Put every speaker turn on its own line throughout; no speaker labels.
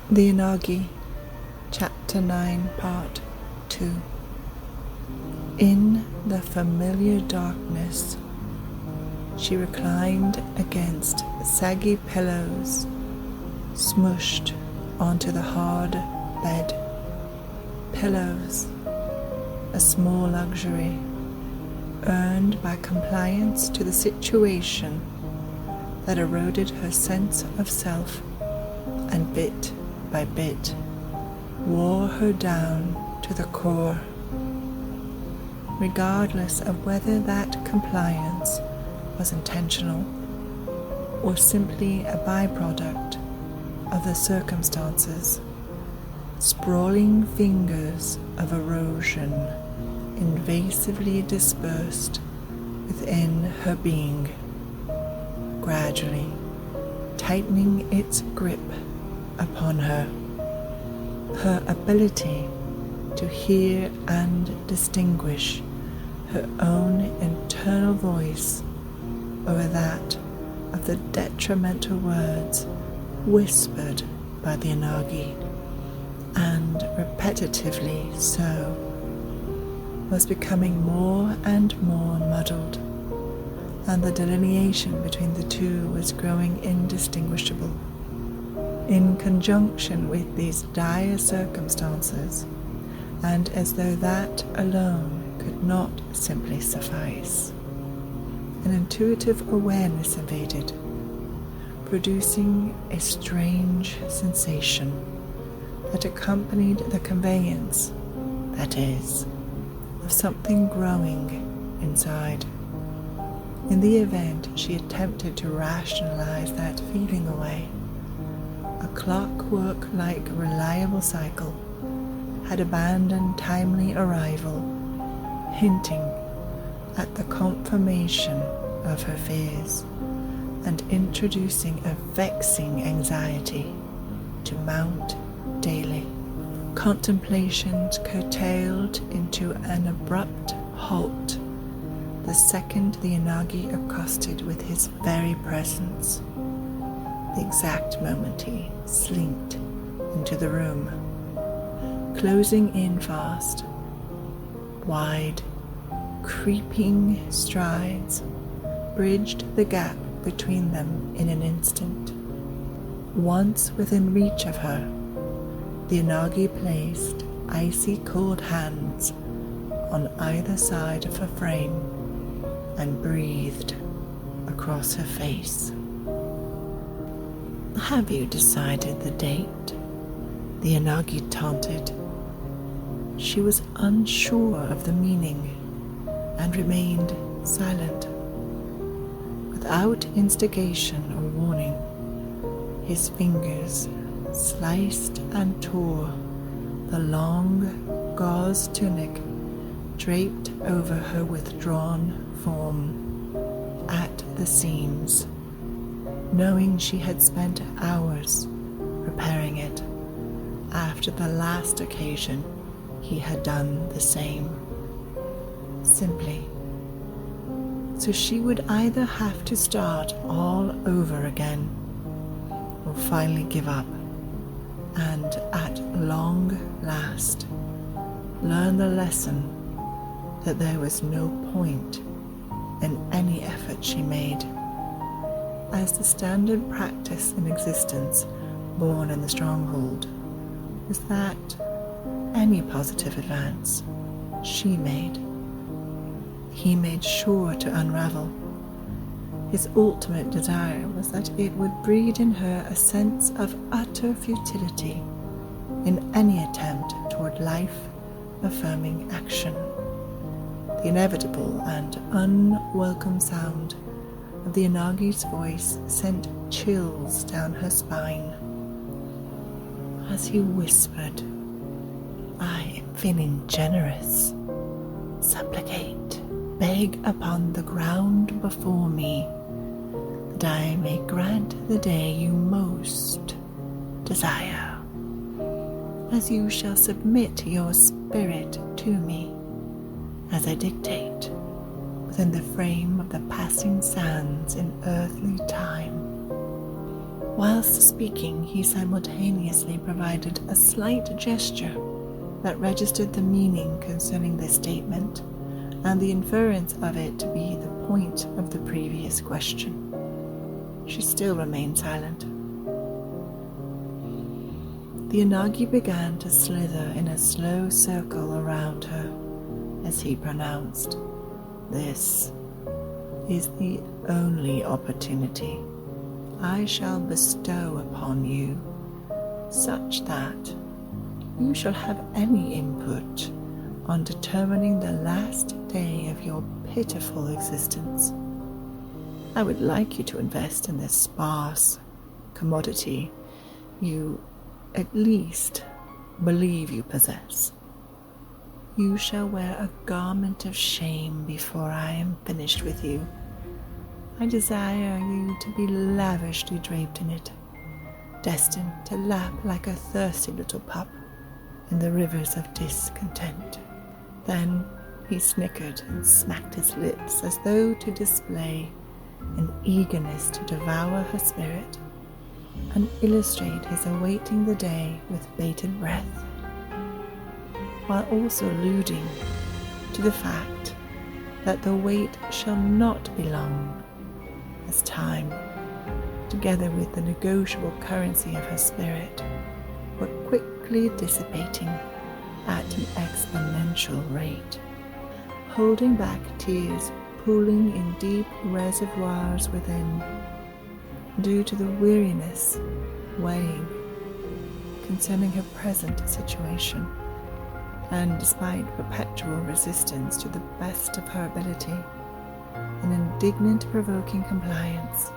The Inagi, Chapter 9, Part 2. In the familiar darkness, she reclined against saggy pillows, smushed onto the hard bed. Pillows, a small luxury, earned by compliance to the situation that eroded her sense of self and bit by bit wore her down to the core. Regardless of whether that compliance was intentional or simply a byproduct of the circumstances, sprawling fingers of erosion invasively dispersed within her being, gradually tightening its grip upon her. Her ability to hear and distinguish her own internal voice over that of the detrimental words whispered by the Inagi, and repetitively so, was becoming more and more muddled, and the delineation between the two was growing indistinguishable. In conjunction with these dire circumstances, and as though that alone could not simply suffice, an intuitive awareness invaded, producing a strange sensation that accompanied the conveyance, that is, of something growing inside. In the event she attempted to rationalize that feeling away, a clockwork-like reliable cycle had abandoned timely arrival, hinting at the confirmation of her fears and introducing a vexing anxiety to mount daily. Contemplations curtailed into an abrupt halt the second the Inagi accosted with his very presence, the exact moment he slinked into the room, closing in fast. Wide, creeping strides bridged the gap between them in an instant. Once within reach of her, the Inagi placed icy cold hands on either side of her frame and breathed across her face. "Have you decided the date?" the Inagi taunted. She was unsure of the meaning and remained silent. Without instigation or warning, his fingers sliced and tore the long gauze tunic draped over her withdrawn form at the seams, knowing she had spent hours repairing it after the last occasion he had done the same. Simply, so she would either have to start all over again or finally give up and at long last learn the lesson that there was no point in any effort she made, as the standard practice in existence born in the stronghold was that any positive advance she made, he made sure to unravel. His ultimate desire was that it would breed in her a sense of utter futility in any attempt toward life-affirming action. The inevitable and unwelcome sound of the Inagi's voice sent chills down her spine as he whispered, "I am feeling generous. Supplicate, beg upon the ground before me, that I may grant the day you most desire, as you shall submit your spirit to me, as I dictate within the frame of the passing sands in earthly time. Whilst speaking, he simultaneously provided a slight gesture that registered the meaning concerning this statement and the inference of it to be the point of the previous question. She still remained silent. The Inagi began to slither in a slow circle around her as he pronounced, "This is the only opportunity I shall bestow upon you, such that you shall have any input on determining the last day of your pitiful existence. I would like you to invest in this sparse commodity you at least believe you possess. You shall wear a garment of shame before I am finished with you. I desire you to be lavishly draped in it, destined to lap like a thirsty little pup in the rivers of discontent." Then he snickered and smacked his lips as though to display an eagerness to devour her spirit and illustrate his awaiting the day with bated breath, while also alluding to the fact that the wait shall not be long, as time, together with the negotiable currency of her spirit, were quickly dissipating at an exponential rate, holding back tears pooling in deep reservoirs within, due to the weariness weighing concerning her present situation, and despite perpetual resistance to the best of her ability, an indignant provoking compliance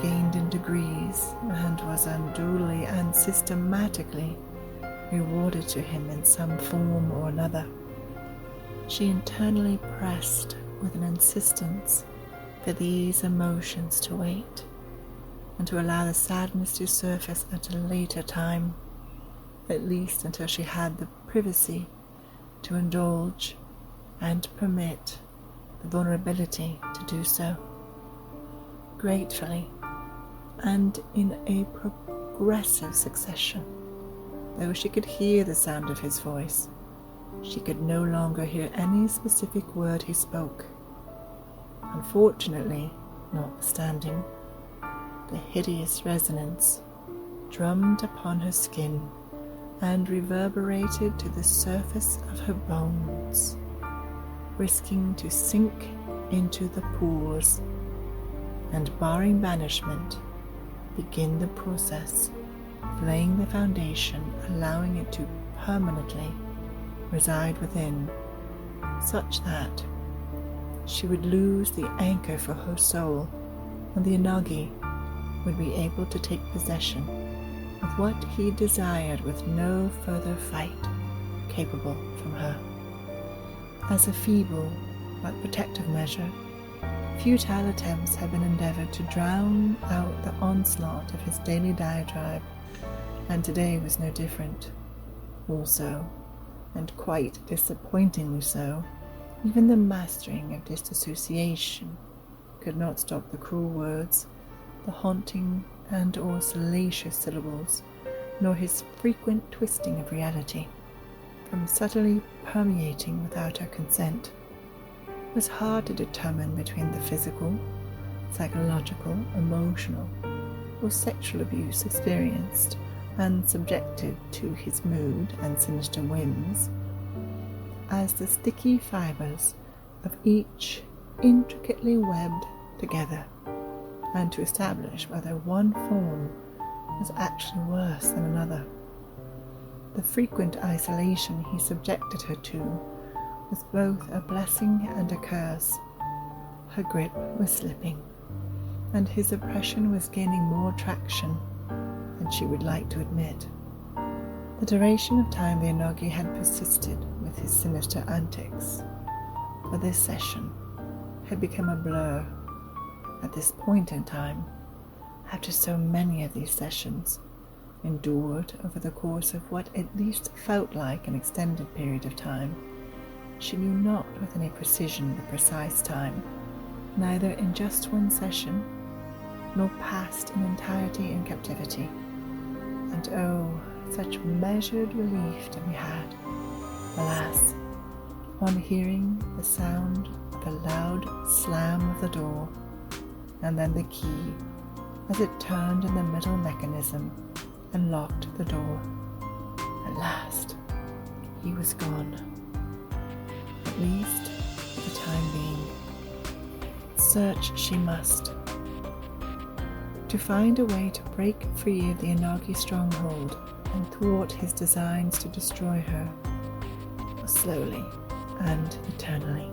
gained in degrees and was unduly and systematically rewarded to him in some form or another. She internally pressed with an insistence for these emotions to wait, and to allow the sadness to surface at a later time, at least until she had the privacy to indulge and permit the vulnerability to do so. Gratefully, and in a progressive succession, though she could hear the sound of his voice, she could no longer hear any specific word he spoke. Unfortunately, notwithstanding, the hideous resonance drummed upon her skin and reverberated to the surface of her bones, risking to sink into the pores and, barring banishment, begin the process of laying the foundation, allowing it to permanently reside within, such that she would lose the anchor for her soul, and the Inagi would be able to take possession of what he desired with no further fight capable from her. As a feeble but protective measure, futile attempts have been endeavored to drown out the onslaught of his daily diatribe, and today was no different. Also, and quite disappointingly so, even the mastering of disassociation could not stop the cruel words, the haunting and or salacious syllables, nor his frequent twisting of reality, from subtly permeating without her consent. It was hard to determine between the physical, psychological, emotional, or sexual abuse experienced and subjected to his mood and sinister whims, as the sticky fibers of each intricately webbed together, and to establish whether one form was actually worse than another. The frequent isolation he subjected her to was both a blessing and a curse. Her grip was slipping, and his oppression was gaining more traction than she would like to admit. The duration of time the Inagi had persisted with his sinister antics, for this session had become a blur. At this point in time, after so many of these sessions, endured over the course of what at least felt like an extended period of time, she knew not with any precision the precise time, neither in just one session, nor passed in entirety in captivity. And oh, such measured relief did we had, alas, on hearing the sound of the loud slam of the door, and then the key as it turned in the middle mechanism and locked the door. At last, he was gone, at least for the time being. Search she must, to find a way to break free of the Inagi stronghold and thwart his designs to destroy her, slowly and eternally.